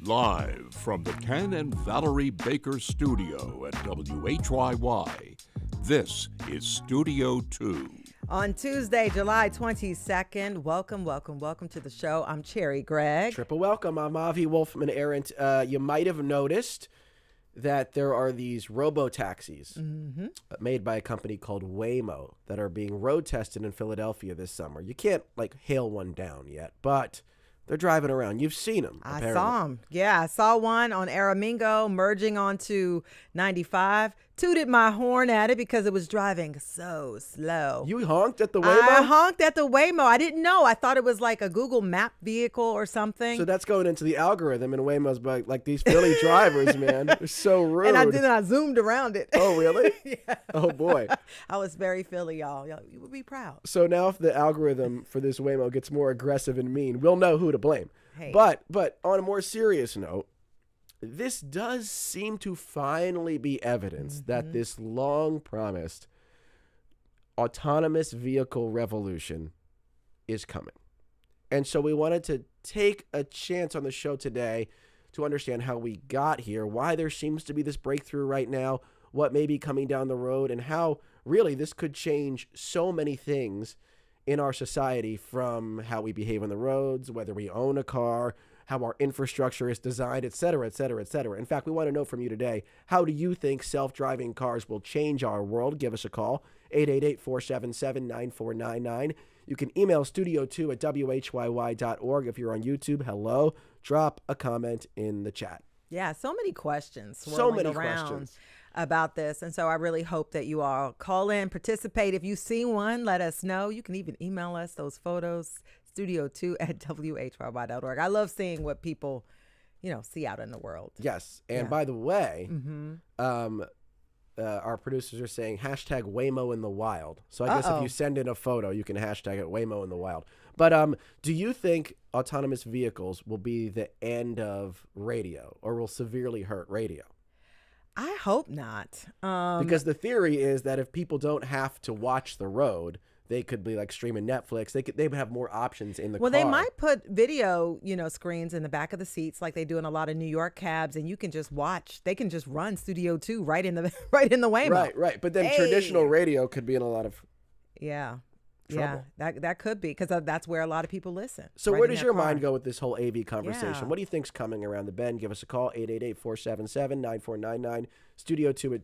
Live from the Ken and Valerie Baker studio at WHYY, this is Studio 2. On Tuesday, July 22nd, welcome to the show. I'm Cherry Gregg. Triple welcome. I'm Avi Wolfman Errant. You might have noticed that there are these robotaxis made by a company called Waymo that are being road tested in Philadelphia this summer. You can't hail one down yet, but they're driving around. You've seen them. Apparently. I saw them. Yeah, I saw one on Aramingo merging onto 95. Tooted my horn at it because it was driving so slow. You honked at the Waymo? I honked at the Waymo. I didn't know. I thought it was like a Google Map vehicle or something. So that's going into the algorithm, and Waymo's like these Philly drivers, man. They're so rude. And I zoomed around it. Oh, really? Yeah. Oh, boy. I was very Philly, y'all. You would be proud. So now if the algorithm for this Waymo gets more aggressive and mean, we'll know who to blame. Hey. But on a more serious note, this does seem to finally be evidence that this long-promised autonomous vehicle revolution is coming. And so we wanted to take a chance on the show today to understand how we got here, why there seems to be this breakthrough right now, what may be coming down the road, and how really this could change so many things in our society, from how we behave on the roads, whether we own a car, how our infrastructure is designed, et cetera, et cetera, et cetera. In fact, we want to know from you today, how do you think self-driving cars will change our world? Give us a call, 888-477-9499. You can email studio2 at whyy.org. If you're on YouTube, hello. Drop a comment in the chat. Yeah, so many questions swirling around questions about this. And so I really hope that you all call in, participate. If you see one, let us know. You can even email us those photos, studio2 at whyy.org. I love seeing what people, see out in the world. Yes. And by the way, our producers are saying hashtag Waymo in the wild. So I guess if you send in a photo, you can hashtag it Waymo in the wild. But do you think autonomous vehicles will be the end of radio, or will severely hurt radio? I hope not. Because the theory is that if people don't have to watch the road, they could be streaming Netflix. They would have more options in the car. Well, they might put video, screens in the back of the seats like they do in a lot of New York cabs, and you can just watch. They can just run Studio 2 right in the Waymo. Right. But then traditional radio could be in a lot of trouble. Yeah, that could be, because that's where a lot of people listen. So where does your mind go with this whole AV conversation? Yeah. What do you think's coming around the bend? Give us a call, 888-477-9499, studio2 at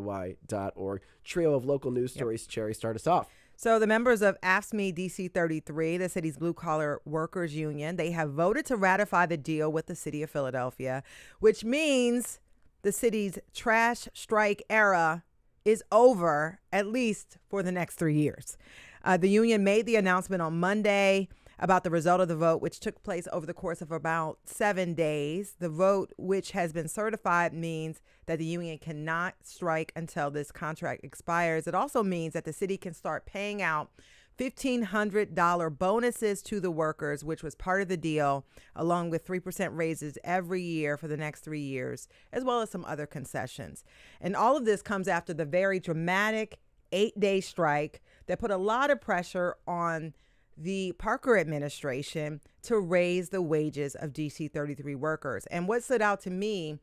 whyy.org. Trio of local news stories. Cherry, start us off. So the members of AFSCME DC 33, the city's blue-collar workers union, they have voted to ratify the deal with the city of Philadelphia, which means the city's trash strike era is over, at least for the next 3 years. The union made the announcement on Monday about the result of the vote, which took place over the course of about 7 days. The vote, which has been certified, means that the union cannot strike until this contract expires. It also means that the city can start paying out $1,500 bonuses to the workers, which was part of the deal, along with 3% raises every year for the next 3 years, as well as some other concessions. And all of this comes after the very dramatic 8-day strike that put a lot of pressure on the Parker administration to raise the wages of DC 33 workers. And what stood out to me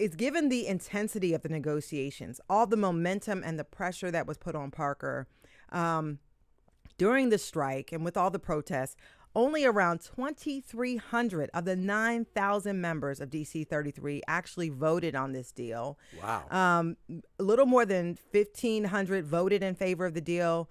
is, given the intensity of the negotiations, all the momentum and the pressure that was put on Parker during the strike and with all the protests, only around 2,300 of the 9,000 members of DC 33 actually voted on this deal. Wow. A little more than 1,500 voted in favor of the deal,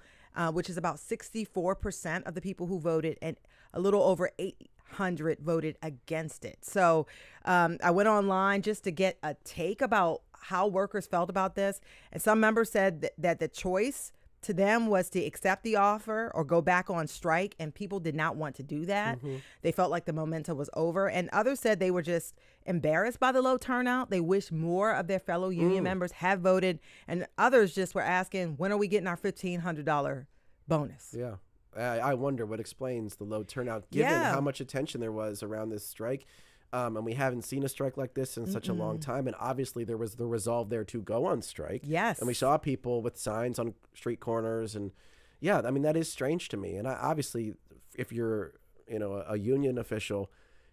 which is about 64% of the people who voted, and a little over 800 voted against it. So I went online just to get a take about how workers felt about this. And some members said that the choice to them was to accept the offer or go back on strike, and people did not want to do that. They felt like the momentum was over. And others said they were just embarrassed by the low turnout. They wish more of their fellow union members had voted. And others just were asking, when are we getting our $1,500 bonus? Yeah. I wonder what explains the low turnout, given how much attention there was around this strike. And we haven't seen a strike like this in such a long time. And obviously there was the resolve there to go on strike. Yes. And we saw people with signs on street corners. And that is strange to me. And obviously, if you're, a union official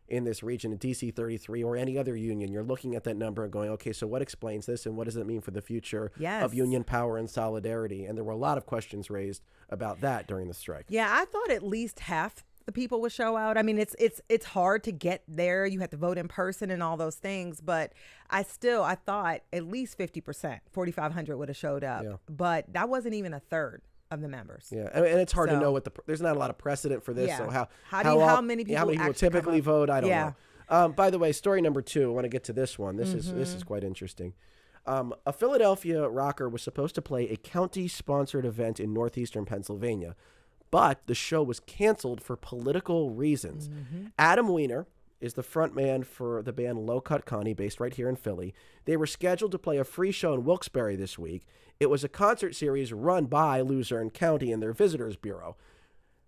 in this region, in DC 33 or any other union, you're looking at that number and going, okay, so what explains this and what does it mean for the future of union power and solidarity? And there were a lot of questions raised about that during the strike. Yeah, I thought at least half the people would show out. I mean, it's hard to get there. You have to vote in person and all those things. But I thought at least 50%, 4,500 would have showed up. Yeah. But that wasn't even a third of the members. Yeah, and it's hard to know there's not a lot of precedent for this. So how many people typically vote? I don't know. By the way, story number 2. I want to get to this one. This is quite interesting. A Philadelphia rocker was supposed to play a county-sponsored event in northeastern Pennsylvania, but the show was canceled for political reasons. Adam Weiner is the front man for the band Low Cut Connie, based right here in Philly. They were scheduled to play a free show in Wilkes-Barre this week. It was a concert series run by Luzerne County and their visitors bureau.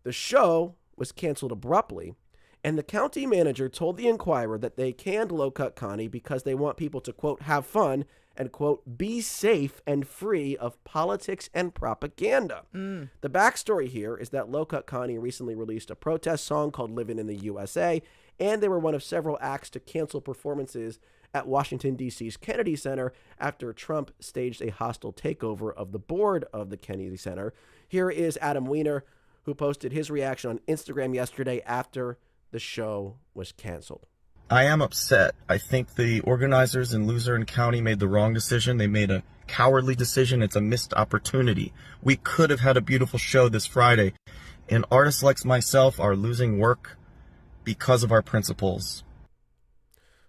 The show was canceled abruptly, and the county manager told the Inquirer that they canned Low Cut Connie because they want people to, quote, have fun and, quote, be safe and free of politics and propaganda. The backstory here is that Low Cut Connie recently released a protest song called Livin' in the USA, and they were one of several acts to cancel performances at Washington, D.C.'s Kennedy Center after Trump staged a hostile takeover of the board of the Kennedy Center. Here is Adam Weiner, who posted his reaction on Instagram yesterday after the show was canceled. I am upset. I think the organizers in Luzerne County made the wrong decision. They made a cowardly decision. It's a missed opportunity. We could have had a beautiful show this Friday, and artists like myself are losing work because of our principles.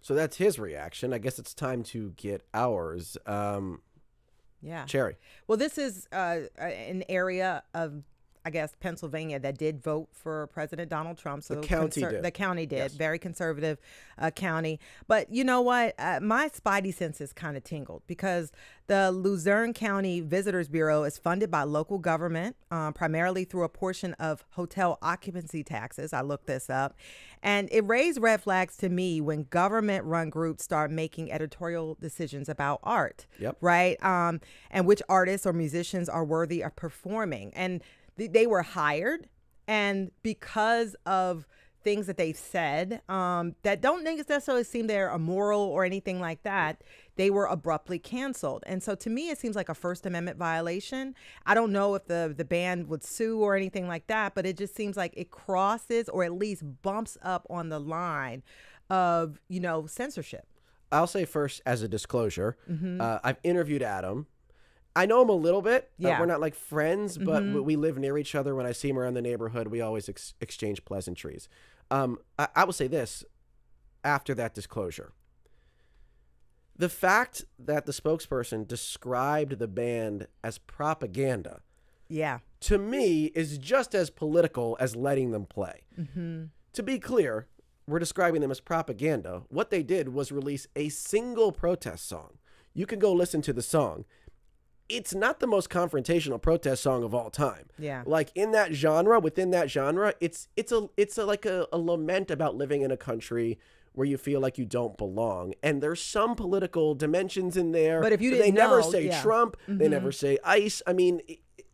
So that's his reaction. I guess it's time to get ours. Cherry. Well, this is an area of, I guess, Pennsylvania that did vote for President Donald Trump. So the county did. The county did. Yes. Very conservative county. But you know what? My spidey senses kind of tingled because the Luzerne County Visitors Bureau is funded by local government, primarily through a portion of hotel occupancy taxes. I looked this up. And it raised red flags to me when government-run groups start making editorial decisions about art. Yep. Right? And which artists or musicians are worthy of performing. And they were hired, and because of things that they've said that don't necessarily seem they're immoral or anything like that, they were abruptly canceled. And so to me, it seems like a First Amendment violation. I don't know if the band would sue or anything like that, but it just seems like it crosses or at least bumps up on the line of, censorship. I'll say first, as a disclosure, I've interviewed Adam. I know him a little bit. Yeah. We're not like friends, but we live near each other. When I see him around the neighborhood, we always exchange pleasantries. I will say this after that disclosure. The fact that the spokesperson described the band as propaganda, to me, is just as political as letting them play. To be clear, we're describing them as propaganda. What they did was release a single protest song. You can go listen to the song. It's not the most confrontational protest song of all time. Yeah. Like within that genre, it's like a lament about living in a country where you feel like you don't belong. And there's some political dimensions in there. But if you didn't they never know, say Trump, they never say ICE. I mean,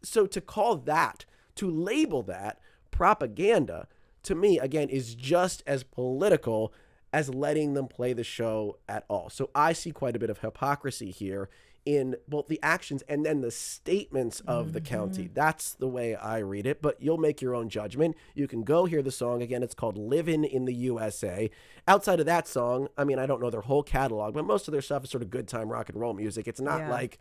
so to label that propaganda, to me, again, is just as political as letting them play the show at all. So I see quite a bit of hypocrisy here in both the actions and then the statements of the county. That's the way I read it, but you'll make your own judgment. You can go hear the song. Again, it's called Livin' in the USA. Outside of that song, I mean, I don't know their whole catalog, but most of their stuff is sort of good time rock and roll music. It's not like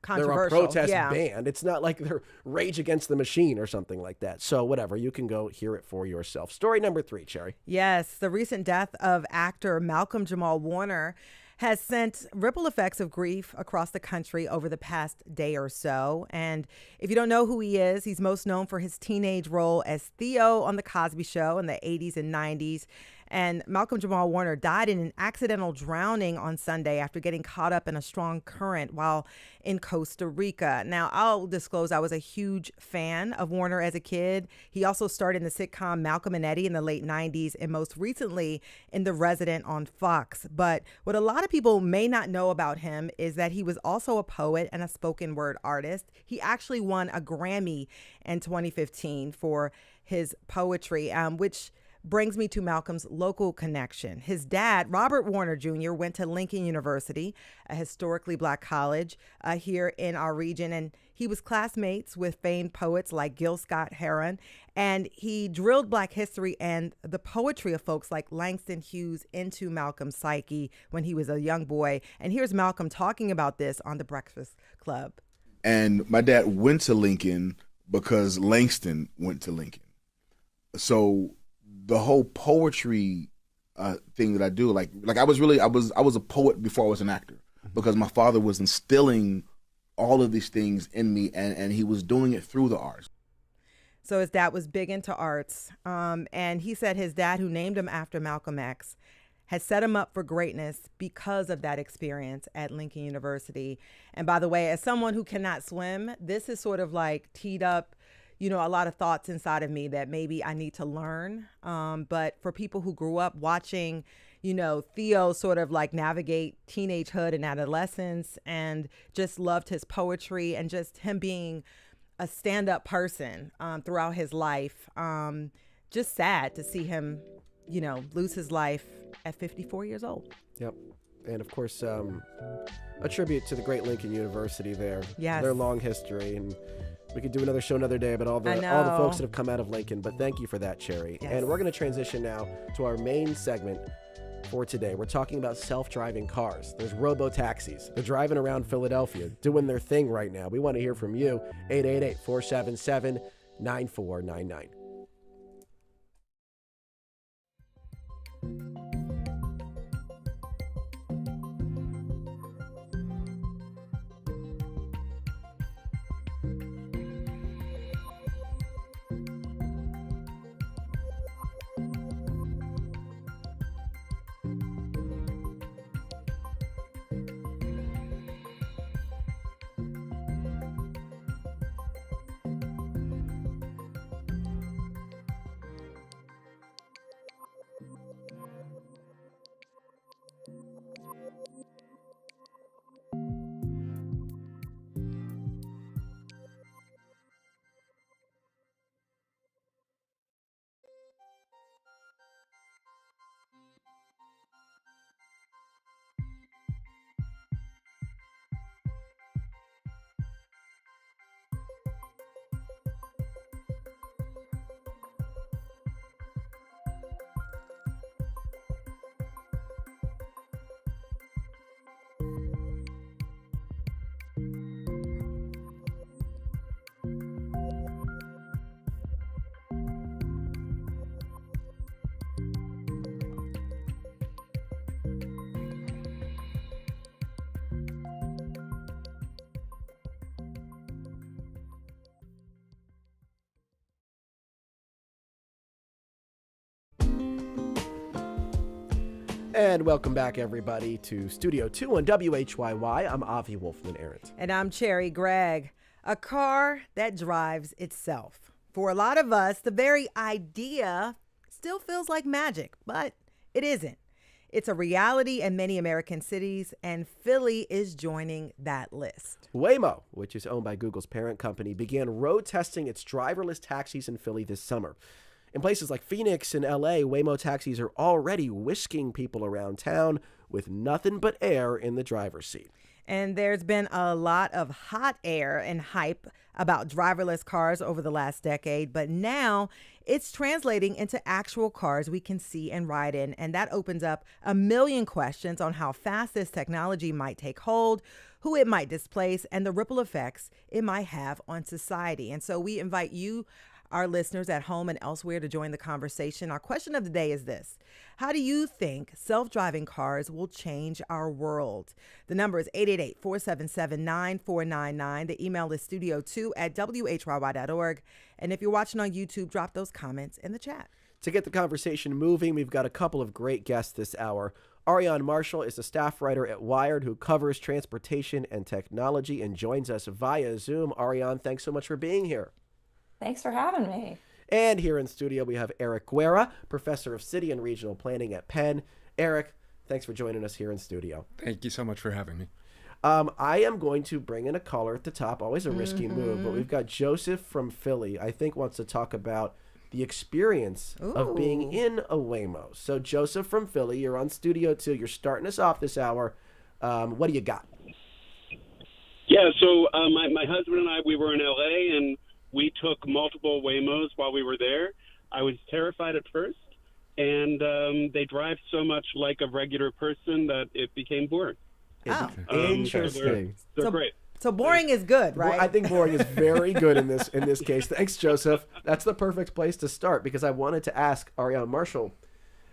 they're a protest band. It's not like they're Rage Against the Machine or something like that. So whatever, you can go hear it for yourself. Story number 3, Cherry. Yes, the recent death of actor Malcolm-Jamal Warner has sent ripple effects of grief across the country over the past day or so. And if you don't know who he is, he's most known for his teenage role as Theo on The Cosby Show in the 80s and 90s. And Malcolm-Jamal Warner died in an accidental drowning on Sunday after getting caught up in a strong current while in Costa Rica. Now, I'll disclose I was a huge fan of Warner as a kid. He also starred in the sitcom Malcolm and Eddie in the late 90s and most recently in The Resident on Fox. But what a lot of people may not know about him is that he was also a poet and a spoken word artist. He actually won a Grammy in 2015 for his poetry, which brings me to Malcolm's local connection. His dad, Robert Warner Jr., went to Lincoln University, a historically Black college here in our region, and he was classmates with famed poets like Gil Scott-Heron, and he drilled Black history and the poetry of folks like Langston Hughes into Malcolm's psyche when he was a young boy. And here's Malcolm talking about this on The Breakfast Club. And my dad went to Lincoln because Langston went to Lincoln. So the whole poetry thing that I do, like I was a poet before I was an actor, because my father was instilling all of these things in me, and he was doing it through the arts. So his dad was big into arts, and he said his dad, who named him after Malcolm X, had set him up for greatness because of that experience at Lincoln University. And by the way, as someone who cannot swim, this is sort of like teed up, a lot of thoughts inside of me that maybe I need to learn. But for people who grew up watching, Theo sort of like navigate teenagehood and adolescence, and just loved his poetry and just him being a stand-up person throughout his life. Just sad to see him, lose his life at 54 years old. Yep. And of course, a tribute to the great Lincoln University there. Yes. Their long history. And we could do another show another day about all the folks that have come out of Lincoln. But thank you for that, Cherry. Yes. And we're going to transition now to our main segment for today. We're talking about self-driving cars. There's robotaxis. They're driving around Philadelphia, doing their thing right now. We want to hear from you. 888-477-9499. And welcome back, everybody, to Studio 2 on WHYY. I'm Avi Wolfman-Arndt. And I'm Cherry Gregg. A car that drives itself. For a lot of us, the very idea still feels like magic, but it isn't. It's a reality in many American cities, and Philly is joining that list. Waymo, which is owned by Google's parent company, began road testing its driverless taxis in Philly this summer. In places like Phoenix and LA, Waymo taxis are already whisking people around town with nothing but air in the driver's seat. And there's been a lot of hot air and hype about driverless cars over the last decade, but now it's translating into actual cars we can see and ride in. And that opens up a million questions on how fast this technology might take hold, who it might displace, and the ripple effects it might have on society. And so we invite you, our listeners at home and elsewhere, to join the conversation. Our question of the day is this: how do you think self-driving cars will change our world? The number is 888-477-9499. The email is studio2@whyy.org. And if you're watching on YouTube, drop those comments in the chat. To get the conversation moving, we've got a couple of great guests this hour. Aarian Marshall is a staff writer at Wired who covers transportation and technology and joins us via Zoom. Aarian, thanks so much for being here. Thanks for having me. And here in studio, we have Erick Guerra, professor of city and regional planning at Penn. Erick, thanks for joining us here in studio. Thank you so much for having me. I am going to bring in a caller at the top, always a risky move, but we've got Joseph from Philly, I think wants to talk about the experience of being in a Waymo. So Joseph from Philly, you're on Studio 2. You're starting us off this hour. What do you got? Yeah, so my husband and I, we were in L.A., and we took multiple Waymos while we were there. I was terrified at first, and they drive so much like a regular person that it became boring. Interesting. They're great. So boring is good, right? I think boring is very good in this case. Thanks, Joseph. That's the perfect place to start, because I wanted to ask Aarian Marshall,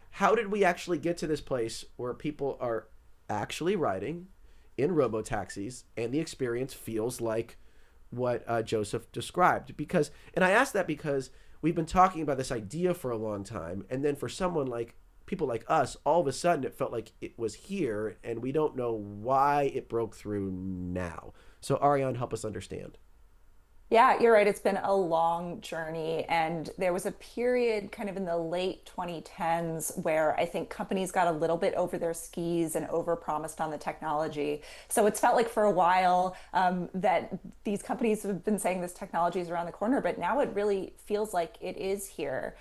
how did we actually get to this place where people are actually riding in robotaxis and the experience feels like what Joseph described? And I asked that because we've been talking about this idea for a long time, and then for someone like people like us, all of a sudden it felt like it was here, and we don't know why it broke through now. So Aarian, help us understand. Yeah, you're right. It's been a long journey. And there was a period kind of in the late 2010s where I think companies got a little bit over their skis and overpromised on the technology. So it's felt like for a while that these companies have been saying this technology is around the corner, but now it really feels like it is here.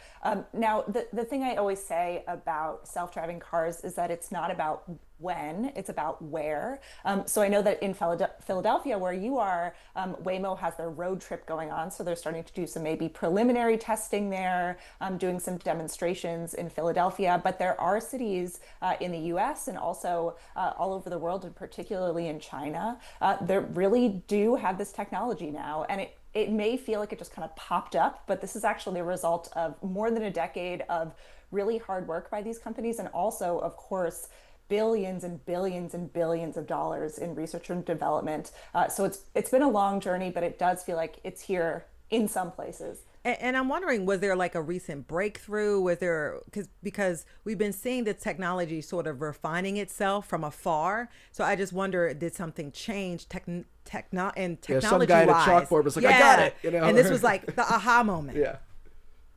Now, the thing I always say about self-driving cars is that it's not about when, it's about where. So I know that in Philadelphia, where you are, Waymo has their road trip going on. So they're starting to do some maybe preliminary testing there, doing some demonstrations in Philadelphia. But there are cities in the US and also all over the world, and particularly in China, that really do have this technology now. And it may feel like it just kind of popped up, but this is actually a result of more than a decade of really hard work by these companies, and also, of course, billions and billions and billions of dollars in research and development. So it's been a long journey, but it does feel like it's here in some places. And I'm wondering, was there like a recent breakthrough? Was there, because we've been seeing the technology sort of refining itself from afar. So I just wonder, did something change technology-wise? Some guy at a chalkboard was like, I got it. And this was like the aha moment.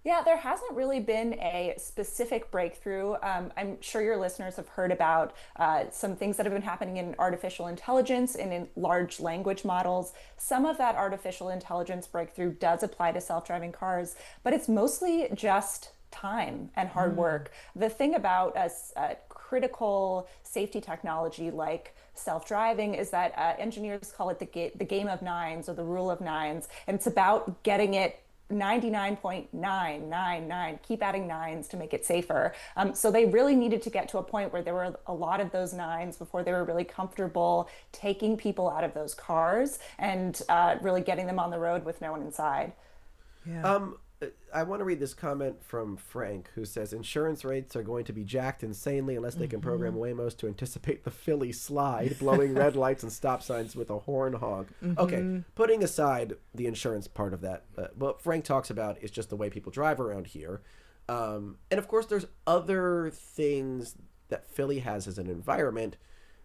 Yeah, there hasn't really been a specific breakthrough. I'm sure your listeners have heard about some things that have been happening in artificial intelligence and in large language models. Some of that artificial intelligence breakthrough does apply to self-driving cars, but it's mostly just time and hard work. The thing about a critical safety technology like self-driving is that engineers call it the game of nines, or the rule of nines, and it's about getting it 99.999, keep adding nines to make it safer. So they really needed to get to a point where there were a lot of those nines before they were really comfortable taking people out of those cars and really getting them on the road with no one inside. I want to read this comment from Frank, who says insurance rates are going to be jacked insanely unless they can program Waymos to anticipate the Philly slide, blowing red lights and stop signs with a horn hog. Okay, putting aside the insurance part of that, what Frank talks about is just the way people drive around here. And of course, there's other things that Philly has as an environment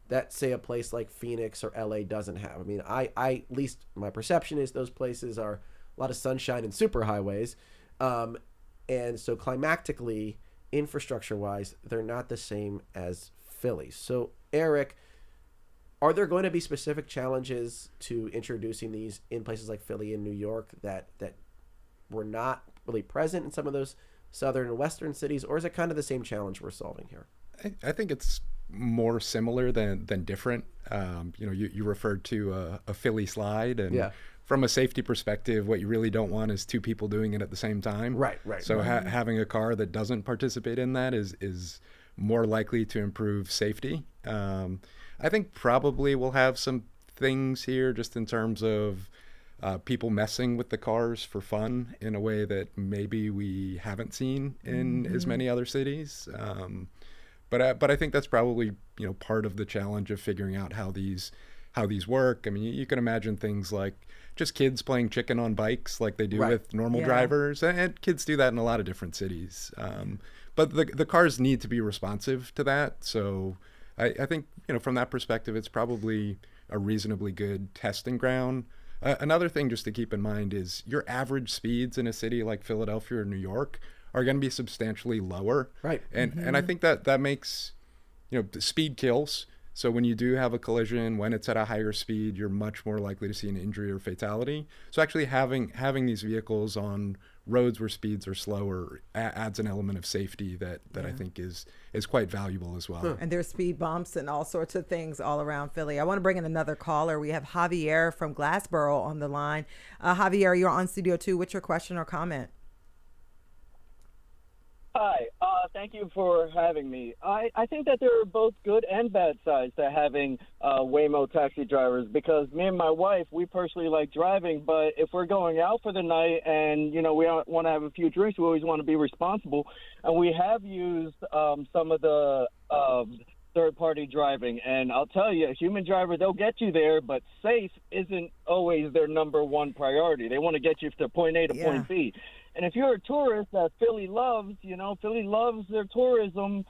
that, say, a place like Phoenix or LA doesn't have. I mean, I at least my perception is those places are a lot of sunshine and superhighways. And so climactically, infrastructure-wise, they're not the same as Philly. So, Erick, are there going to be specific challenges to introducing these in places like Philly and New York that were not really present in some of those southern and western cities, or is it kind of the same challenge we're solving here? I think it's more similar than different. You referred to a Philly slide, and from a safety perspective, what you really don't want is two people doing it at the same time. Right. So having a car that doesn't participate in that is more likely to improve safety. I think probably we'll have some things here just in terms of people messing with the cars for fun in a way that maybe we haven't seen in as many other cities. But I think that's probably part of the challenge of figuring out how these work. I mean, you can imagine things like just kids playing chicken on bikes like they do with normal drivers, and kids do that in a lot of different cities. But the cars need to be responsive to that. So I think from that perspective, it's probably a reasonably good testing ground. Another thing just to keep in mind is your average speeds in a city like Philadelphia or New York are going to be substantially lower. Right. And I think that makes, the speed kills. So when you do have a collision, when it's at a higher speed, you're much more likely to see an injury or fatality. So actually having these vehicles on roads where speeds are slower adds an element of safety that I think is quite valuable as well. And there's speed bumps and all sorts of things all around Philly. I want to bring in another caller. We have Javier from Glassboro on the line. Javier, you're on Studio 2. What's your question or comment? Hi, thank you for having me. I think that there are both good and bad sides to having Waymo taxi drivers, because me and my wife, we personally like driving, but if we're going out for the night and, we want to have a few drinks, we always want to be responsible. And we have used some of the third-party driving. And I'll tell you, a human driver, they'll get you there, but safe isn't always their number one priority. They want to get you to point A to point B. And if you're a tourist that Philly loves, Philly loves their tourism.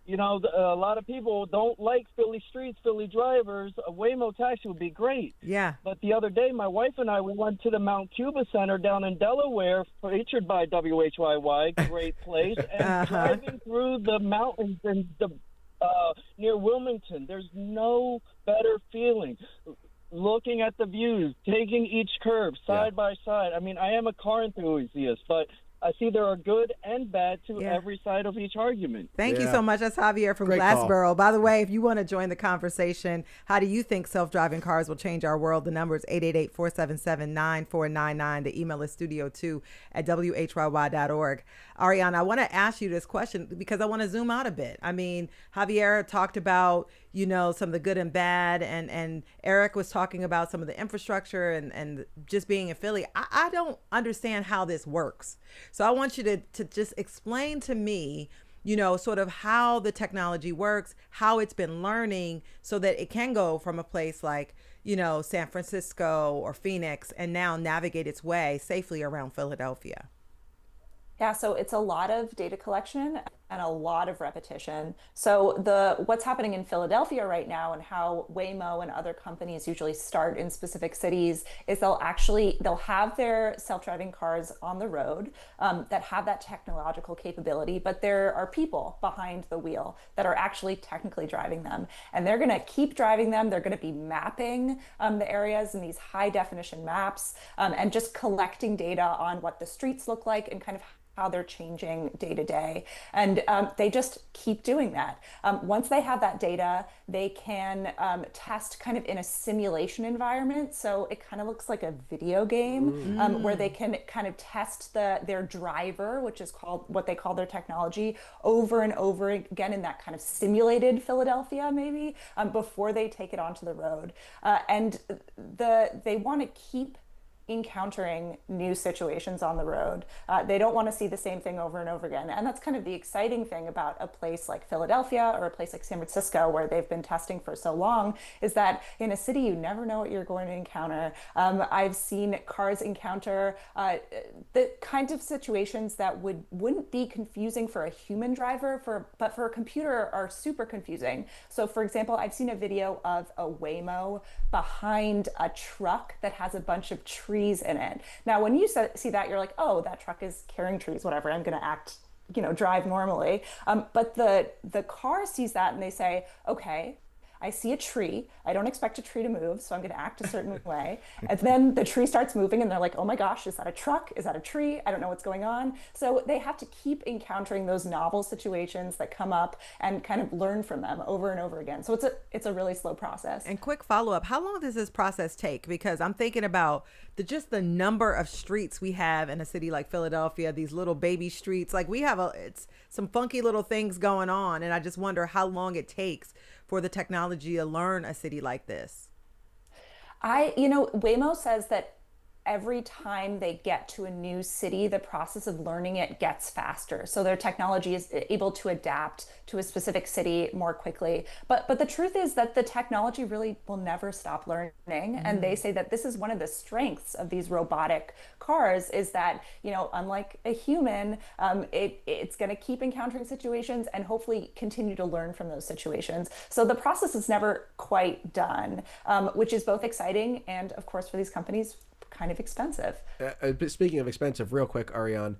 A lot of people don't like Philly streets, Philly drivers. A Waymo taxi would be great. Yeah. But the other day, my wife and I, we went to the Mount Cuba Center down in Delaware, featured by WHYY, great place, and driving through the mountains and near Wilmington, there's no better feeling. Looking at the views, taking each curve side by side. I mean, I am a car enthusiast, but I see there are good and bad to every side of each argument. Thank you so much. That's Javier from Great Glassboro. call. By the way, if you want to join the conversation, how do you think self-driving cars will change our world? The number is 888-477-9499. The email is studio2@whyy.org. Aarian, I want to ask you this question because I want to zoom out a bit. I mean, Javier talked about, some of the good and bad, and Erick was talking about some of the infrastructure and just being in Philly. I don't understand how this works. So I want you to just explain to me, sort of how the technology works, how it's been learning so that it can go from a place like, San Francisco or Phoenix and now navigate its way safely around Philadelphia. Yeah, so it's a lot of data collection and a lot of repetition. So what's happening in Philadelphia right now and how Waymo and other companies usually start in specific cities is they'll have their self-driving cars on the road that have that technological capability, but there are people behind the wheel that are actually technically driving them. And they're gonna keep driving them. They're gonna be mapping the areas in these high definition maps and just collecting data on what the streets look like and kind of how they're changing day to day. And they just keep doing that. Once they have that data, they can test kind of in a simulation environment. So it kind of looks like a video game where they can kind of test their driver, which is called what they call their technology, over and over again in that kind of simulated Philadelphia maybe, before they take it onto the road. And they want to keep encountering new situations on the road. They don't want to see the same thing over and over again. And that's kind of the exciting thing about a place like Philadelphia or a place like San Francisco, where they've been testing for so long, is that in a city, you never know what you're going to encounter. I've seen cars encounter the kinds of situations that wouldn't be confusing for a human driver, but for a computer are super confusing. So for example, I've seen a video of a Waymo behind a truck that has a bunch of trees in it. Now, when you see that, you're like, oh, that truck is carrying trees, whatever, I'm going to drive normally. But the car sees that and they say, okay, I see a tree. I don't expect a tree to move, so I'm going to act a certain way. And then the tree starts moving and they're like, oh my gosh, is that a truck? Is that a tree? I don't know what's going on. So they have to keep encountering those novel situations that come up and kind of learn from them over and over again. So it's a really slow process. And quick follow-up, how long does this process take? Because I'm thinking about just the number of streets we have in a city like Philadelphia, these little baby streets. Like we have it's some funky little things going on. And I just wonder how long it takes for the technology to learn a city like this. Waymo says that every time they get to a new city, the process of learning it gets faster. So their technology is able to adapt to a specific city more quickly. But the truth is that the technology really will never stop learning. And they say that this is one of the strengths of these robotic cars is that, unlike a human, it's going to keep encountering situations and hopefully continue to learn from those situations. So the process is never quite done, which is both exciting and, of course, for these companies, kind of expensive. Speaking of expensive, real quick, Aarian,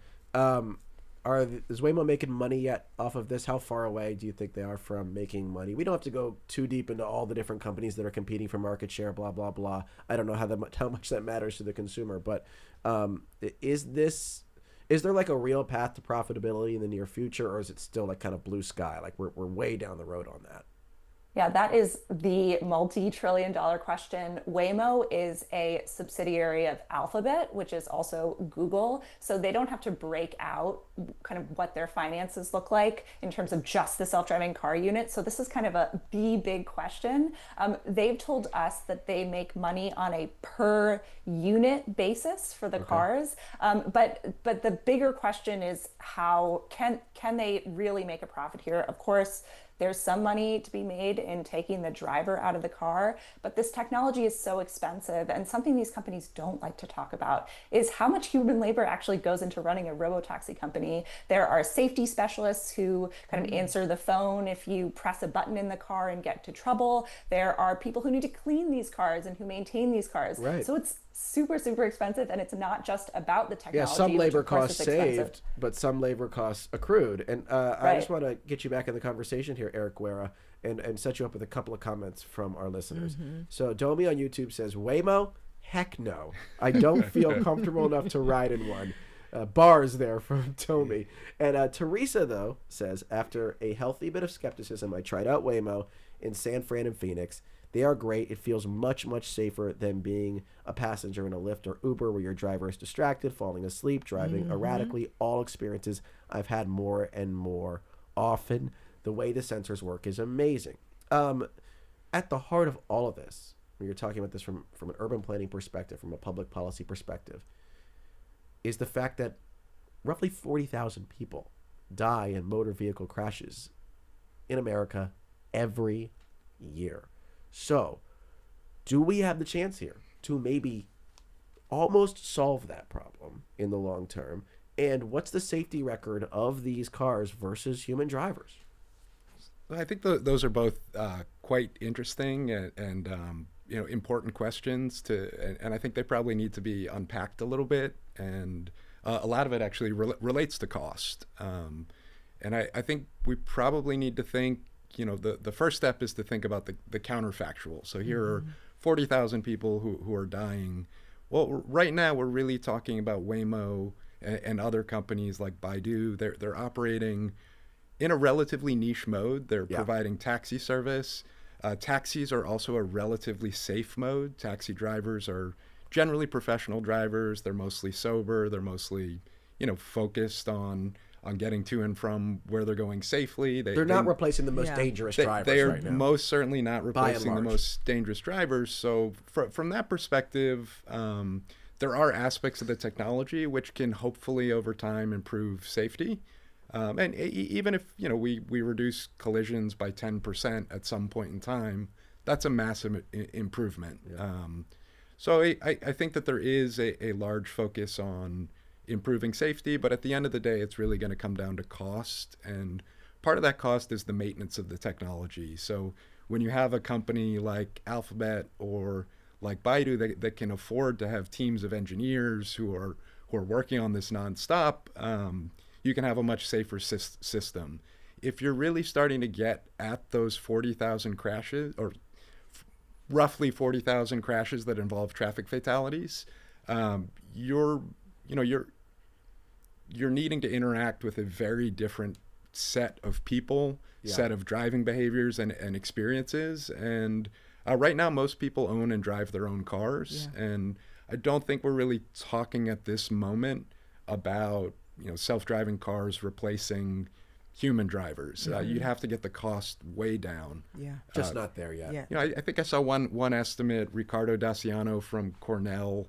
is Waymo making money yet off of this? How far away do you think they are from making money? We don't have to go too deep into all the different companies that are competing for market share, blah, blah, blah. I don't know how much that matters to the consumer, but is Is there like a real path to profitability in the near future, or is it still like kind of blue sky? Like we're way down the road on that. Yeah, that is the multi-trillion-dollar question. Waymo is a subsidiary of Alphabet, which is also Google. So they don't have to break out kind of what their finances look like in terms of just the self-driving car unit. So this is kind of the big question. They've told us that they make money on a per unit basis for the cars. But the bigger question is how can they really make a profit here? Of course, there's some money to be made in taking the driver out of the car, but this technology is so expensive, and something these companies don't like to talk about is how much human labor actually goes into running a robotaxi company. There are safety specialists who kind of answer the phone if you press a button in the car and get into trouble. There are people who need to clean these cars and who maintain these cars. Right. So it's super, super expensive, and it's not just about the technology. Yeah, some labor which of course costs is expensive. saved, but some labor costs accrued. And I just want to get you back in the conversation here, Erick Guerra, and set you up with a couple of comments from our listeners. So Domi on YouTube says, Waymo? Heck no. I don't feel comfortable enough to ride in one. Bars there from Domi. And Teresa, though, says, after a healthy bit of skepticism, I tried out Waymo in San Fran and Phoenix. They are great. It feels much, much safer than being a passenger in a Lyft or Uber where your driver is distracted, falling asleep, driving erratically. All experiences I've had more and more often. The way the sensors work is amazing. At the heart of all of this, when you're talking about this from an urban planning perspective, from a public policy perspective, is the fact that roughly 40,000 people die in motor vehicle crashes in America every year. So, do we have the chance here to maybe almost solve that problem in the long term? And what's the safety record of these cars versus human drivers? I think those are both quite interesting and important questions and I think they probably need to be unpacked a little bit. And a lot of it actually relates to cost. And I think we probably need to think. The first step is to think about the counterfactual. So here are 40,000 people who are dying. Well, right now we're really talking about Waymo and other companies like Baidu. They're operating in a relatively niche mode. They're providing taxi service. Taxis are also a relatively safe mode. Taxi drivers are generally professional drivers. They're mostly sober. They're mostly, focused on getting to and from where they're going safely. They're not replacing the most dangerous drivers they are right now. Most certainly not replacing the most dangerous drivers. So from that perspective, there are aspects of the technology which can hopefully over time improve safety. And even if we reduce collisions by 10% at some point in time, that's a massive improvement. So I think that there is a large focus on improving safety, but at the end of the day, it's really going to come down to cost, and part of that cost is the maintenance of the technology. So when you have a company like Alphabet or like Baidu that can afford to have teams of engineers who are working on this nonstop, you can have a much safer system. If you're really starting to get at those 40,000 crashes, or roughly 40,000 crashes that involve traffic fatalities, you're needing to interact with a very different set of people, set of driving behaviors and experiences. And right now, most people own and drive their own cars. And I don't think we're really talking at this moment about, self-driving cars replacing human drivers. You'd have to get the cost way down. Just not there yet. I think I saw one estimate. Ricardo Daciano from Cornell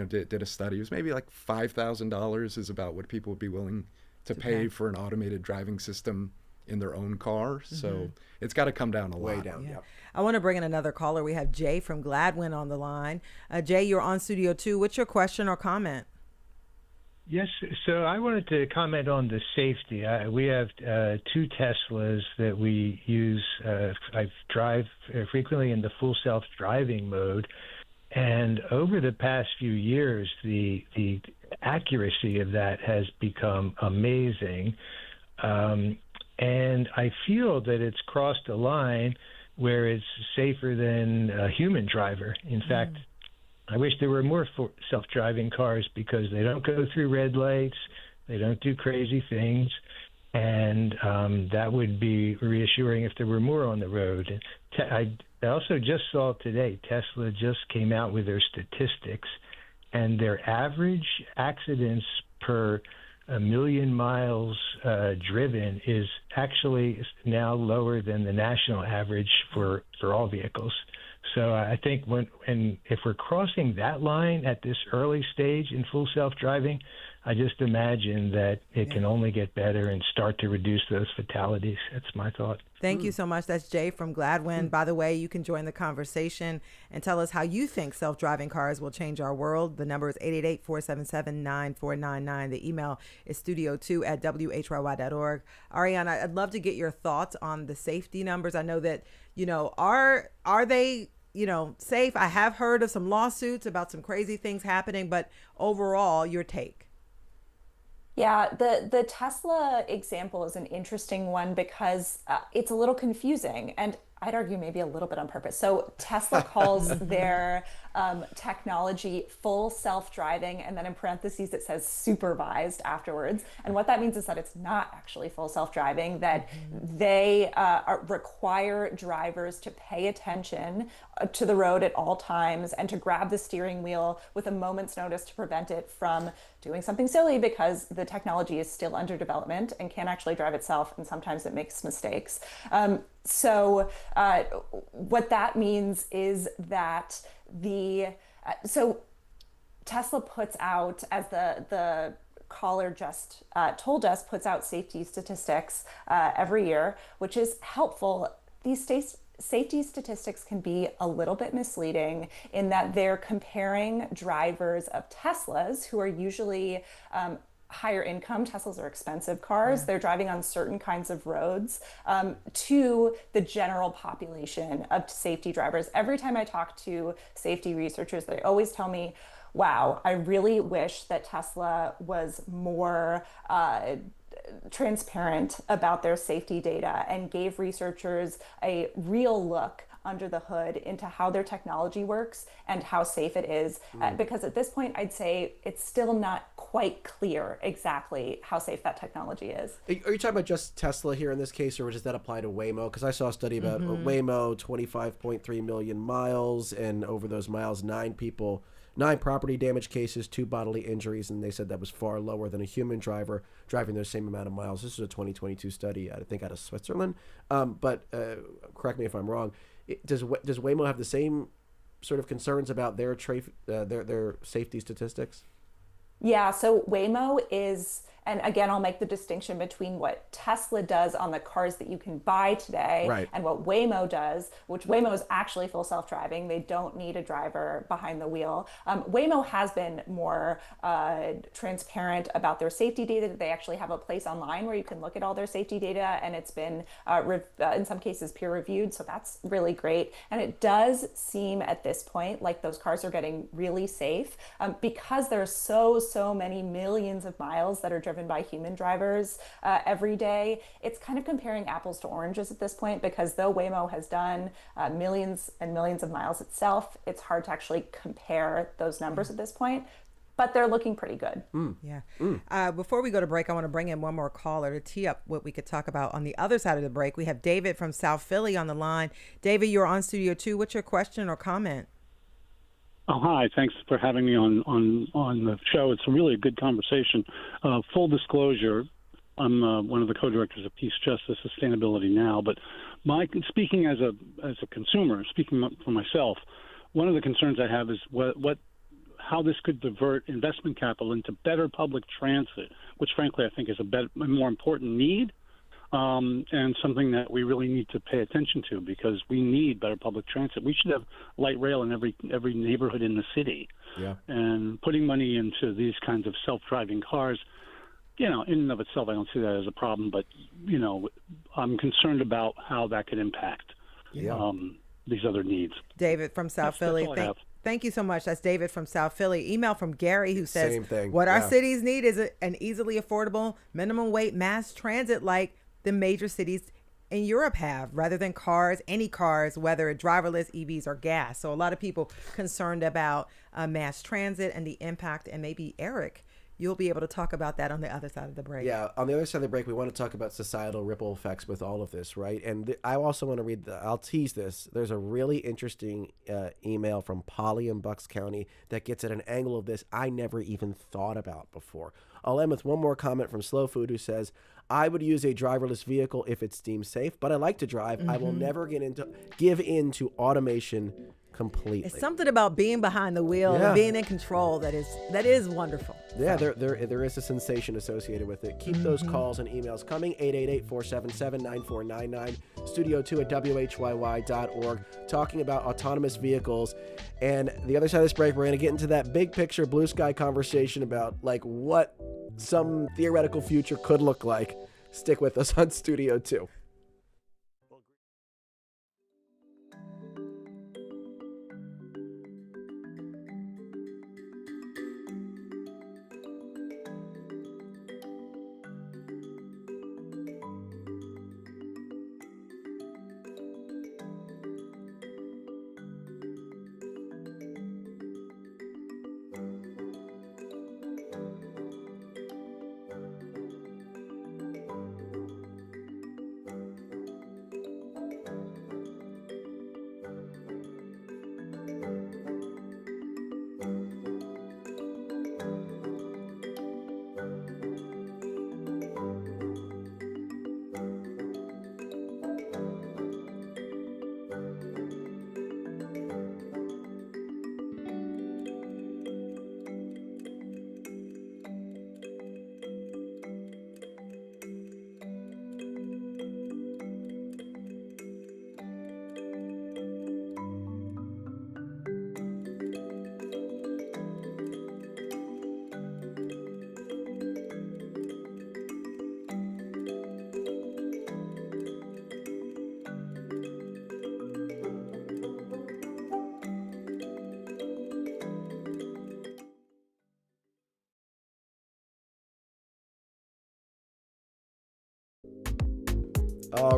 did a study. It was maybe like $5,000 is about what people would be willing to pay for an automated driving system in their own car. So it's got to come down a lot. Way down. I want to bring in another caller. We have Jay from Gladwin on the line. Jay, you're on Studio 2. What's your question or comment? Yes, so I wanted to comment on the safety. We have two Teslas that we use. I drive frequently in the full self-driving mode. And over the past few years, the accuracy of that has become amazing. And I feel that it's crossed a line where it's safer than a human driver. In fact, I wish there were more self-driving cars because they don't go through red lights. They don't do crazy things. And that would be reassuring if there were more on the road. I also just saw today, Tesla just came out with their statistics, and their average accidents per a million miles driven is actually now lower than the national average for all vehicles. So I think if we're crossing that line at this early stage in full self-driving, I just imagine that it can only get better and start to reduce those fatalities. That's my thought. Thank you so much. That's Jay from Gladwin. By the way, you can join the conversation and tell us how you think self-driving cars will change our world. The number is 888-477-9499. The email is studio2@whyy.org. Aarian, I'd love to get your thoughts on the safety numbers. I know that, are they safe? I have heard of some lawsuits about some crazy things happening, but overall, your take. Yeah, the Tesla example is an interesting one because it's a little confusing, and I'd argue maybe a little bit on purpose. So Tesla calls their technology full self-driving, and then in parentheses it says supervised afterwards. And what that means is that it's not actually full self-driving, that they require drivers to pay attention to the road at all times and to grab the steering wheel with a moment's notice to prevent it from doing something silly, because the technology is still under development and can't actually drive itself, and sometimes it makes mistakes. So what that means is that so Tesla puts out, as the caller just told us, puts out safety statistics every year, which is helpful. These safety statistics can be a little bit misleading in that they're comparing drivers of Teslas, who are usually higher income. Teslas are expensive cars. They're driving on certain kinds of roads, to the general population of safety drivers. Every time I talk to safety researchers, they always tell me, wow, I really wish that Tesla was more transparent about their safety data and gave researchers a real look under the hood into how their technology works and how safe it is. Because at this point, I'd say it's still not quite clear exactly how safe that technology is. Are you talking about just Tesla here in this case, or does that apply to Waymo? Because I saw a study about Waymo, 25.3 million miles, and over those miles, 9 property damage cases, 2 bodily injuries, and they said that was far lower than a human driver driving those same amount of miles. This is a 2022 study, I think, out of Switzerland. But correct me if I'm wrong. Does Waymo have the same sort of concerns about their safety statistics? Yeah, so Waymo is, and again, I'll make the distinction between what Tesla does on the cars that you can buy today and what Waymo does, which Waymo is actually full self-driving. They don't need a driver behind the wheel. Waymo has been more transparent about their safety data. They actually have a place online where you can look at all their safety data, and it's been, in some cases, peer-reviewed, so that's really great. And it does seem at this point like those cars are getting really safe because there are so many millions of miles that are driven by human drivers every day. It's kind of comparing apples to oranges at this point, because though Waymo has done millions and millions of miles itself, it's hard to actually compare those numbers at this point, but they're looking pretty good. Before we go to break, I want to bring in one more caller to tee up what we could talk about on the other side of the break. We have David from South Philly on the line. David, you're on Studio 2. What's your question or comment? Oh, hi. Thanks for having me on the show. It's a really good conversation. Full disclosure, I'm one of the co-directors of Peace, Justice, Sustainability Now. But speaking as a consumer, speaking for myself, one of the concerns I have is how this could divert investment capital into better public transit, which frankly I think is a more important need. And something that we really need to pay attention to, because we need better public transit. We should have light rail in every neighborhood in the city. Yeah. And putting money into these kinds of self-driving cars, in and of itself, I don't see that as a problem. But, I'm concerned about how that could impact these other needs. David from South Philly. Thank you so much. That's David from South Philly. Email from Gary, who says, same thing. What our cities need is an easily affordable minimum weight mass transit like the major cities in Europe have, rather than any cars, whether driverless, EVs, or gas. So a lot of people concerned about mass transit and the impact. And maybe Eric, you'll be able to talk about that on the other side of the break. Yeah, on the other side of the break, we want to talk about societal ripple effects with all of this, right? And I also want to read I'll tease this. There's a really interesting email from Polly in Bucks County that gets at an angle of this I never even thought about before. I'll end with one more comment from Slow Food, who says, I would use a driverless vehicle if it's deemed safe, but I like to drive. I will never give in to automation completely. It's something about being behind the wheel and being in control that is wonderful. Yeah, there is a sensation associated with it. Keep those calls and emails coming. 888-477-9499. Studio2 at WHYY.org. Talking about autonomous vehicles. And the other side of this break, we're going to get into that big picture blue sky conversation about like what some theoretical future could look like. Stick with us on Studio 2.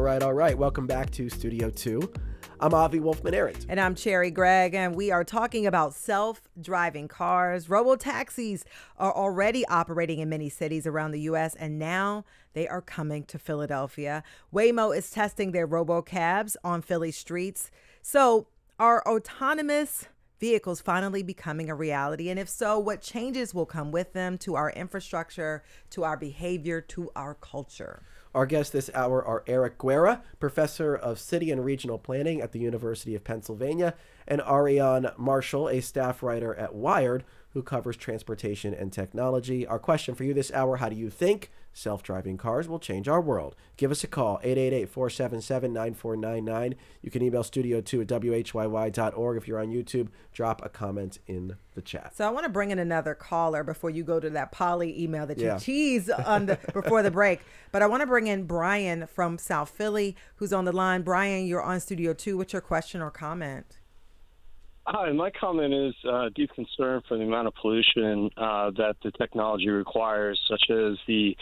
All right. Welcome back to Studio 2. I'm Avi Wolfman-Arent. And I'm Cherry Gregg, and we are talking about self-driving cars. Robotaxis are already operating in many cities around the U.S., and now they are coming to Philadelphia. Waymo is testing their robocabs on Philly streets. So are autonomous vehicles finally becoming a reality? And if so, what changes will come with them to our infrastructure, to our behavior, to our culture? Our guests this hour are Erick Guerra, professor of city and regional planning at the University of Pennsylvania, and Aarian Marshall, a staff writer at Wired, who covers transportation and technology. Our question for you this hour, how do you think self-driving cars will change our world? Give us a call, 888-477-9499. You can email studio2 at WHYY.org. If you're on YouTube, drop a comment in the chat. So I want to bring in another caller before you go to that Polly email that you teased on before the break. But I want to bring in Brian from South Philly, who's on the line. Brian, you're on Studio 2. What's your question or comment? Hi, my comment is deep concern for the amount of pollution that the technology requires, such as the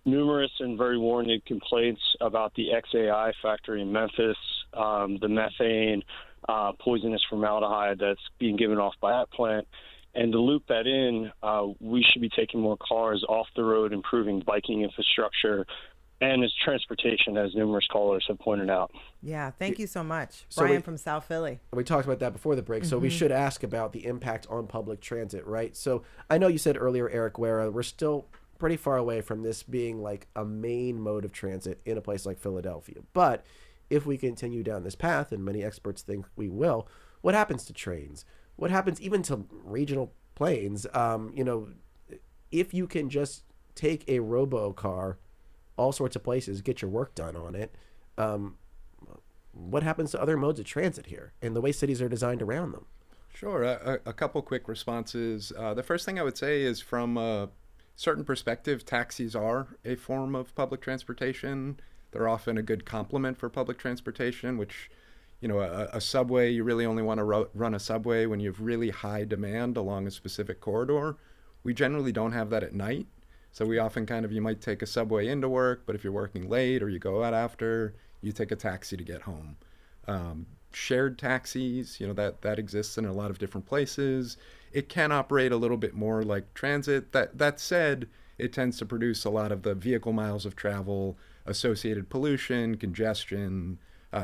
numerous and very warning complaints about the XAI factory in Memphis, the methane, poisonous formaldehyde that's being given off by that plant. And to loop that in, we should be taking more cars off the road, improving biking infrastructure, and as transportation, as numerous callers have pointed out. Yeah, thank you so much. Brian from South Philly. We talked about that before the break, so we should ask about the impact on public transit, right? So I know you said earlier, Erick Guerra, we're still pretty far away from this being like a main mode of transit in a place like Philadelphia. But if we continue down this path, and many experts think we will, what happens to trains? What happens even to regional planes? If you can just take a robo car all sorts of places, get your work done on it, what happens to other modes of transit here and the way cities are designed around them? Sure. A couple quick responses. The first thing I would say is, from a certain perspective, taxis are a form of public transportation. They're often a good complement for public transportation, which, a subway, you really only want to run a subway when you have really high demand along a specific corridor. We generally don't have that at night. So we often you might take a subway into work, but if you're working late or you go out after, you take a taxi to get home. shared taxis, that exists in a lot of different places. It can operate a little bit more like transit. That said, it tends to produce a lot of the vehicle miles of travel, associated pollution, congestion,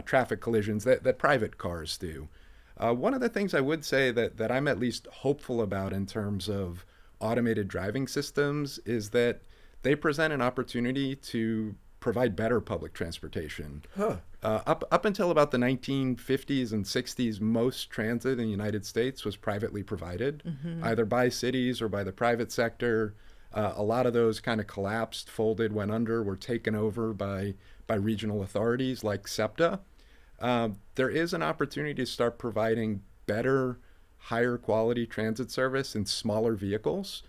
traffic collisions that private cars do. One of the things I would say that I'm at least hopeful about in terms of automated driving systems is that they present an opportunity to provide better public transportation. Up until about the 1950s and 60s, most transit in the United States was privately provided, either by cities or by the private sector. A lot of those kind of collapsed, folded, went under, were taken over by regional authorities like SEPTA. There is an opportunity to start providing better, higher quality transit service in smaller vehicles.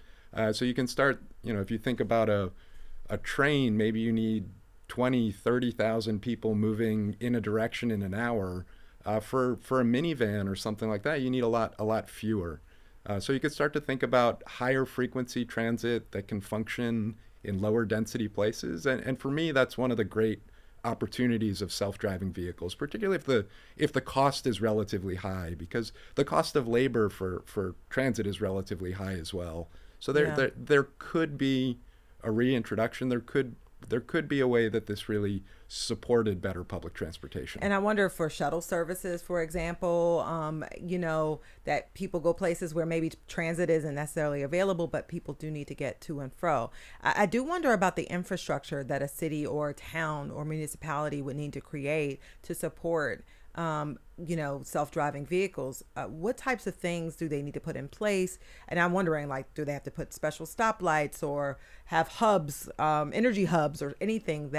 So you can start, if you think about a train, maybe you need 20, 30,000 people moving in a direction in an hour. For a minivan or something like that, you need a lot fewer. So you could start to think about higher frequency transit that can function in lower density places. And for me, that's one of the great opportunities of self-driving vehicles, particularly if the cost is relatively high, because the cost of labor for transit is relatively high as well. So there could be a reintroduction. There could be a way that this really supported better public transportation. And I wonder for shuttle services, for example, that people go places where maybe transit isn't necessarily available, but people do need to get to and fro. I do wonder about the infrastructure that a city or a town or municipality would need to create to support self-driving vehicles. What types of things do they need to put in place? And I'm wondering, do they have to put special stoplights or have hubs, energy hubs, or anything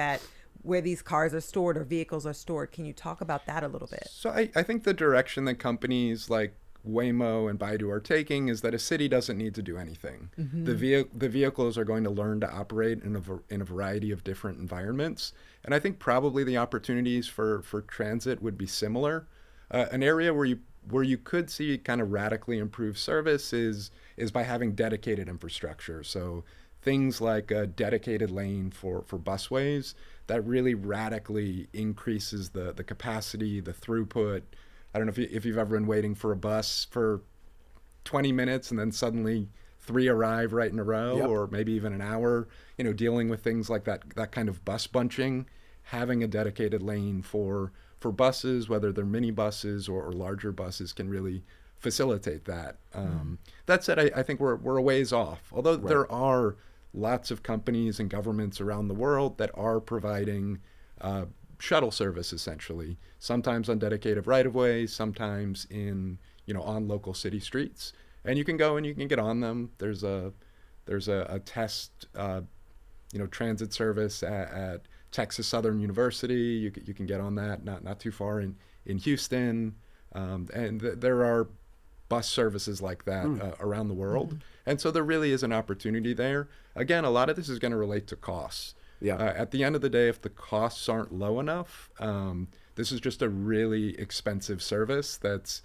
where these cars are stored or vehicles are stored? Can you talk about that a little bit? So I think the direction that companies like Waymo and Baidu are taking is that a city doesn't need to do anything. The vehicles are going to learn to operate in a variety of different environments. And I think probably the opportunities for transit would be similar. An area where you could see kind of radically improved service is by having dedicated infrastructure. So things like a dedicated lane for busways that really radically increases the capacity, the throughput. I don't know if you've ever been waiting for a bus for 20 minutes and then suddenly 3 arrive right in a row, or maybe even an hour, dealing with things like that kind of bus bunching. Having a dedicated lane for buses, whether they're mini buses or larger buses, can really facilitate that. That said, I think we're a ways off, although there are lots of companies and governments around the world that are providing shuttle service, essentially, sometimes on dedicated right-of-ways, sometimes on local city streets. And you can go and you can get on them. There's a test transit service at Texas Southern University. You can get on that, not too far in Houston. And there are bus services like that around the world. And so there really is an opportunity there. Again, a lot of this is going to relate to costs. At the end of the day, if the costs aren't low enough, this is just a really expensive service that's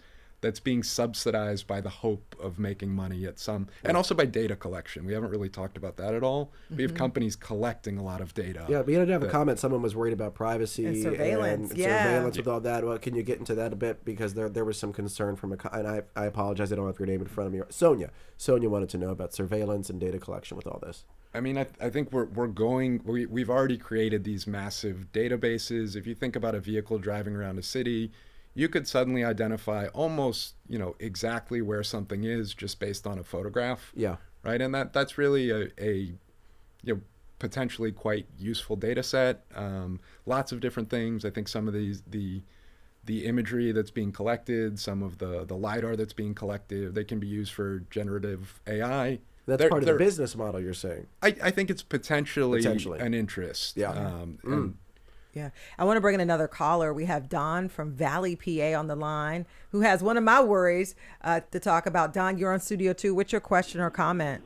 being subsidized by the hope of making money at some, and also by data collection. We haven't really talked about that at all. We have companies collecting a lot of data. Yeah, we had to have a comment. Someone was worried about privacy and surveillance. And surveillance with all that. Well, can you get into that a bit? Because there was some concern from and I apologize, I don't have your name in front of me. Sonia wanted to know about surveillance and data collection with all this. I mean, I think we've already created these massive databases. If you think about a vehicle driving around a city, you could suddenly identify almost, exactly where something is just based on a photograph. Yeah. Right. And that's really a potentially quite useful data set. Lots of different things. I think some of the imagery that's being collected, some of the LiDAR that's being collected, they can be used for generative AI. That's part of the business model, you're saying? I think it's potentially an interest. Yeah. Yeah. I want to bring in another caller. We have Don from Valley, PA on the line, who has one of my worries to talk about. Don, you're on Studio 2. What's your question or comment?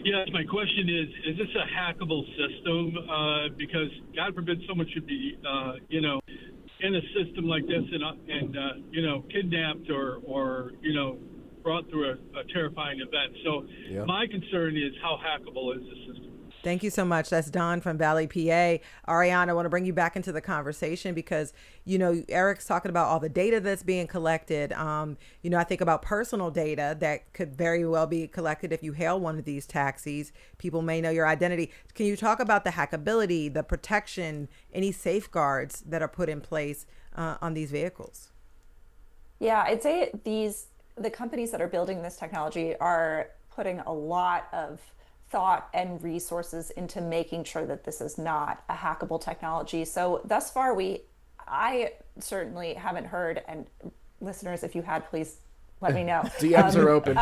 Yes, my question is this a hackable system? Because God forbid someone should be, in a system like this and kidnapped or brought through a terrifying event. So my concern is how hackable is the system? Thank you so much. That's Don from Valley, PA. Ariana, I want to bring you back into the conversation because, Erick's talking about all the data that's being collected. I think about personal data that could very well be collected if you hail one of these taxis. People may know your identity. Can you talk about the hackability, the protection, any safeguards that are put in place on these vehicles? Yeah, I'd say the companies that are building this technology are putting a lot of thought and resources into making sure that this is not a hackable technology. So thus far, I certainly haven't heard, and listeners, if you had, please let me know. DMs are open.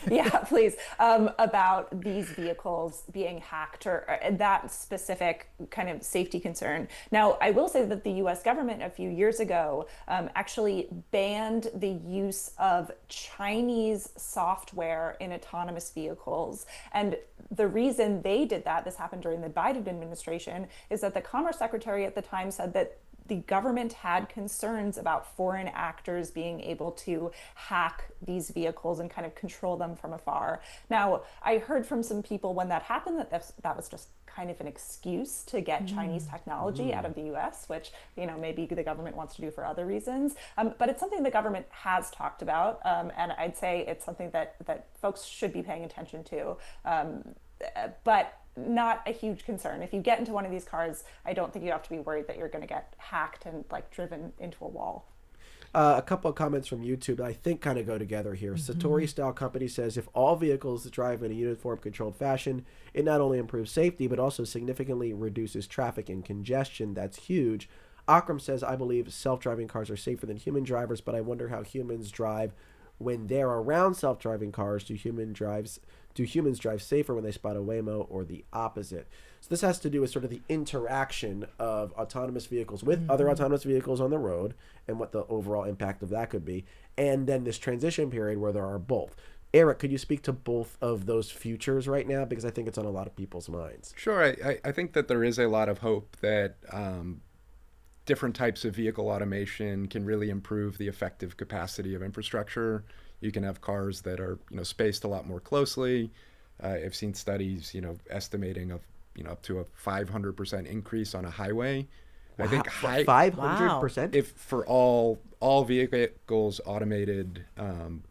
Yeah, please. About these vehicles being hacked or that specific kind of safety concern. Now, I will say that the US government a few years ago actually banned the use of Chinese software in autonomous vehicles. And the reason they did that, this happened during the Biden administration, is that the Commerce Secretary at the time said that the government had concerns about foreign actors being able to hack these vehicles and kind of control them from afar. Now, I heard from some people when that happened that was just kind of an excuse to get Chinese technology out of the US, which, maybe the government wants to do for other reasons. But it's something the government has talked about. And I'd say it's something that folks should be paying attention to. But not a huge concern. If you get into one of these cars, I don't think you have to be worried that you're going to get hacked and driven into a wall. A couple of comments from YouTube that I think kind of go together here. Satori Style Company says, if all vehicles drive in a uniform controlled fashion, it not only improves safety, but also significantly reduces traffic and congestion. That's huge. Akram says, I believe self-driving cars are safer than human drivers, but I wonder how humans drive when they're around self-driving cars. Do humans drive safer when they spot a Waymo, or the opposite? So this has to do with sort of the interaction of autonomous vehicles with other autonomous vehicles on the road and what the overall impact of that could be. And then this transition period where there are both. Erick, could you speak to both of those futures right now? Because I think it's on a lot of people's minds. Sure. I think that there is a lot of hope that different types of vehicle automation can really improve the effective capacity of infrastructure. You can have cars that are, spaced a lot more closely. I've seen studies, estimating of, up to a 500% increase on a highway. Wow. I think 500%? if for all vehicles automated,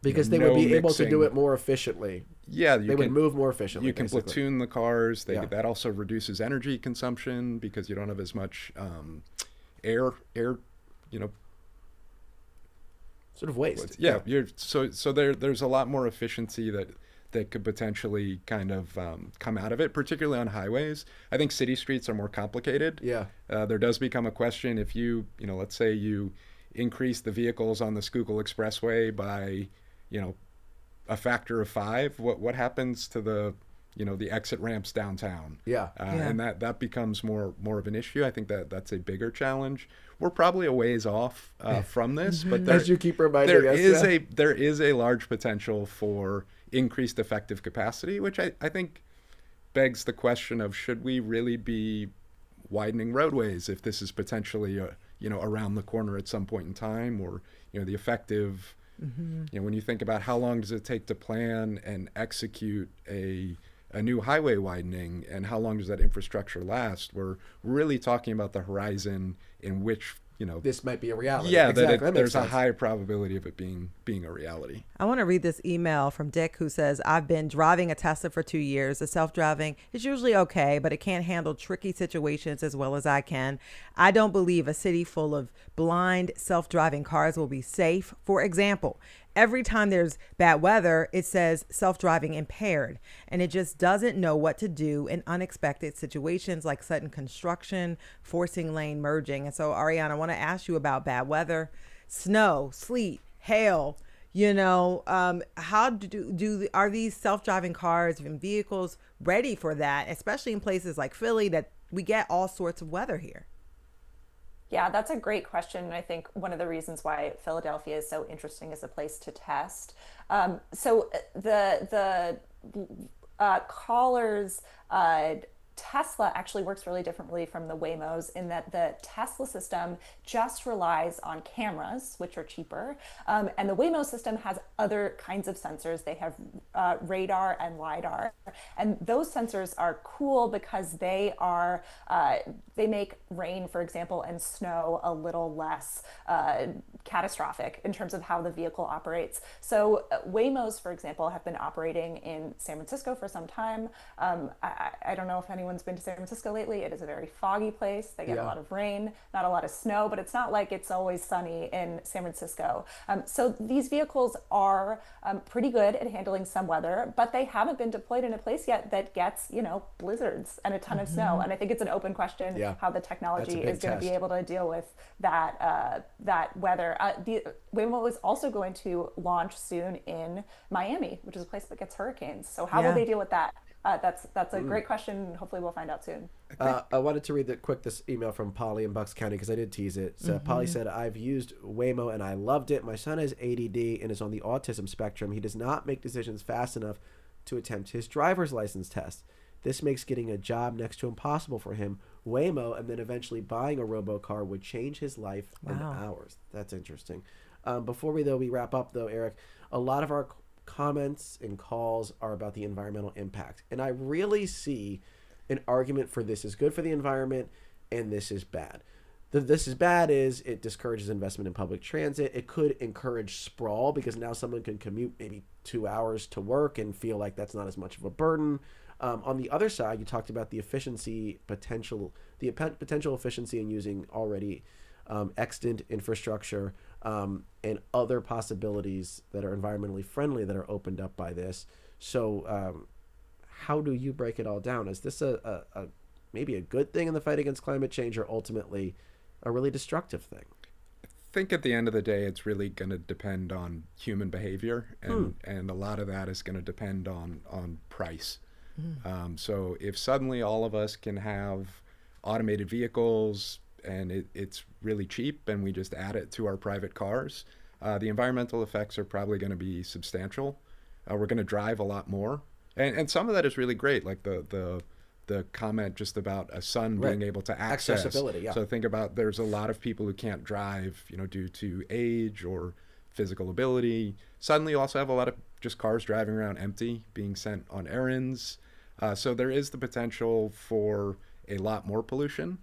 because they would be able to do it more efficiently. Yeah, they would move more efficiently. You can basically platoon the cars. That also reduces energy consumption because you don't have as much air, sort of waste. Yeah, so there's a lot more efficiency that could potentially kind of come out of it, particularly on highways. I think city streets are more complicated. Yeah. There does become a question if let's say you increase the vehicles on the Schuylkill Expressway by, a factor of 5. What happens to the exit ramps downtown? Yeah. And that becomes more of an issue. I think that's a bigger challenge. We're probably a ways off from this, but as you keep reminding us, there is a large potential for increased effective capacity, which I think begs the question of, should we really be widening roadways if this is potentially around the corner at some point in time, or the effective when you think about how long does it take to plan and execute a new highway widening, and how long does that infrastructure last? We're really talking about the horizon in which this might be a reality. Yeah, exactly. there's a high probability of it being a reality. I want to read this email from Dick, who says, I've been driving a Tesla for 2 years. The self-driving is usually okay, but it can't handle tricky situations as well as I can. I don't believe a city full of blind self-driving cars will be safe. For example, every time there's bad weather, it says self-driving impaired, and it just doesn't know what to do in unexpected situations like sudden construction, forcing lane merging. And so, Ariana, I want to ask you about bad weather, snow, sleet, hail. How are these self-driving cars and vehicles ready for that, especially in places like Philly that we get all sorts of weather here? Yeah, that's a great question. And I think one of the reasons why Philadelphia is so interesting as a place to test. So the callers Tesla actually works really differently from the Waymos in that the Tesla system just relies on cameras, which are cheaper. And the Waymo system has other kinds of sensors. They have radar and LiDAR. And those sensors are cool because they make rain, for example, and snow a little less catastrophic in terms of how the vehicle operates. So Waymos, for example, have been operating in San Francisco for some time. I don't know if anyone's been to San Francisco lately. It is a very foggy place. They get a lot of rain, not a lot of snow, but it's not like it's always sunny in San Francisco. So these vehicles are pretty good at handling some weather, but they haven't been deployed in a place yet that gets, blizzards and a ton of snow. And I think it's an open question how the technology is going to be able to deal with that weather. The Waymo is also going to launch soon in Miami, which is a place that gets hurricanes. So how will they deal with that? That's a great question. Hopefully we'll find out soon. I wanted to read this email from Polly in Bucks County because I did tease it. So Polly said, I've used Waymo and I loved it. My son has ADD and is on the autism spectrum. He does not make decisions fast enough to attempt his driver's license test. This makes getting a job next to impossible for him. Waymo and then eventually buying a robocar would change his life and ours. That's interesting. Before we wrap up though, Erick, a lot of our comments and calls are about the environmental impact. And I really see an argument for this is good for the environment and this is bad. The this is bad is it discourages investment in public transit. It could encourage sprawl because now someone can commute maybe 2 hours to work and feel like that's not as much of a burden. On the other side, you talked about the potential efficiency in using already extant infrastructure and other possibilities that are environmentally friendly that are opened up by this. So how do you break it all down? Is this maybe a good thing in the fight against climate change or ultimately a really destructive thing? I think at the end of the day, it's really going to depend on human behavior, and a lot of that is going to depend on price. So if suddenly all of us can have automated vehicles and it's really cheap and we just add it to our private cars, the environmental effects are probably going to be substantial. We're going to drive a lot more. And some of that is really great, like the comment just about a son being able to access. Accessibility, So think about there's a lot of people who can't drive, due to age or physical ability. Suddenly you also have a lot of just cars driving around empty, being sent on errands. So there is the potential for a lot more pollution.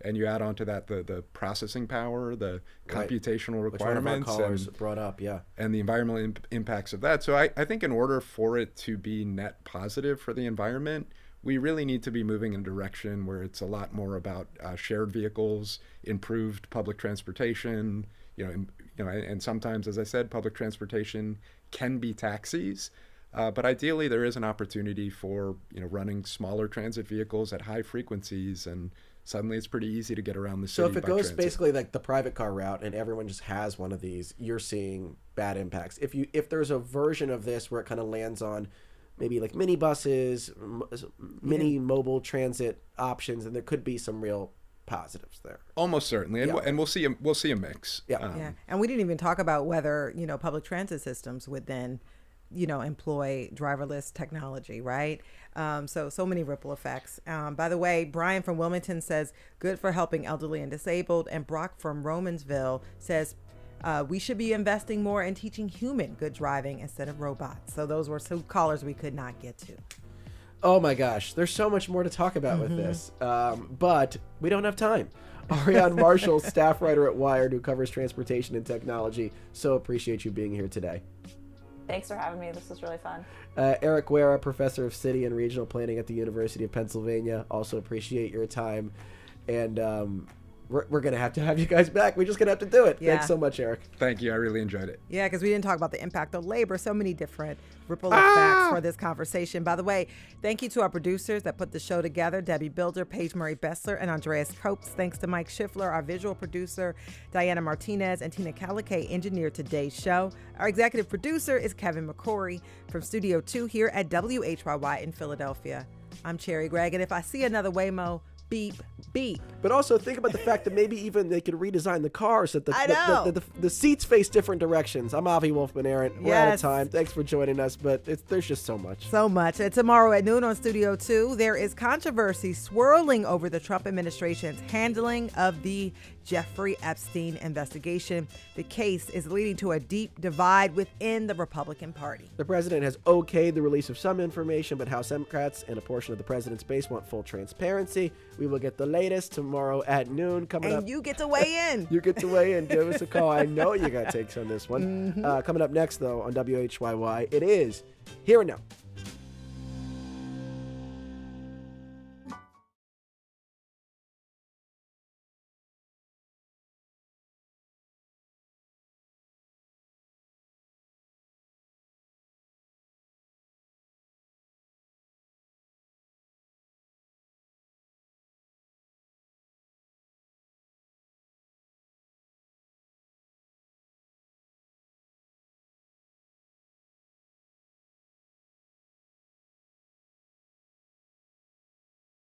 And you add on to that the processing power, the computational requirements, which one of our callers brought up, and the environmental impacts of that. So I think in order for it to be net positive for the environment, we really need to be moving in a direction where it's a lot more about shared vehicles, improved public transportation, and sometimes, as I said, public transportation can be taxis. But ideally, there is an opportunity for running smaller transit vehicles at high frequencies, and suddenly it's pretty easy to get around the city. So if it goes basically like the private car route and everyone just has one of these, you're seeing bad impacts. If there's a version of this where it kind of lands on maybe like mini buses, mini mobile transit options, and there could be some real positives there. Almost certainly, and we'll see a mix. And we didn't even talk about whether public transit systems would then employ driverless technology, right? So many ripple effects. By the way, Brian from Wilmington says, good for helping elderly and disabled. And Brock from Romansville says, we should be investing more in teaching human good driving instead of robots. So those were two callers we could not get to. Oh my gosh, there's so much more to talk about with this, but we don't have time. Aarian Marshall, staff writer at Wired, who covers transportation and technology. So appreciate you being here today. Thanks for having me. This was really fun. Erick, Guerra, professor of city and regional planning at the University of Pennsylvania. Also appreciate your time. And we're going to have you guys back. We're just going to have to do it. Thanks so much, Erick. Thank you. I really enjoyed it. Yeah, because we didn't talk about the impact of labor. So many different ripple effects for this conversation. By the way, thank you to our producers that put the show together, Debbie Builder, Paige Murray Bessler, and Andreas Copes. Thanks to Mike Schiffler, our visual producer, Diana Martinez, and Tina Calicay engineered today's show. Our executive producer is Kevin McCory from Studio 2 here at WHYY in Philadelphia. I'm Cherry Gregg, and if I see another Waymo, beep, beep. But also think about the fact that maybe even they could redesign the car so that I know. the seats face different directions. I'm Avi Wolfman Aaron. We're out of Yes. time. Thanks for joining us, but there's just so much. So much. And tomorrow at noon on Studio 2, there is controversy swirling over the Trump administration's handling of the Jeffrey Epstein investigation. The case is leading to a deep divide within the Republican Party. The president has okayed the release of some information, but House Democrats and a portion of the president's base want full transparency. We will get the latest tomorrow at noon. Coming up. And you get to weigh in. You get to weigh in. Give us a call. I know you got takes on this one. Coming up next, though, on WHYY, it is Here and Now.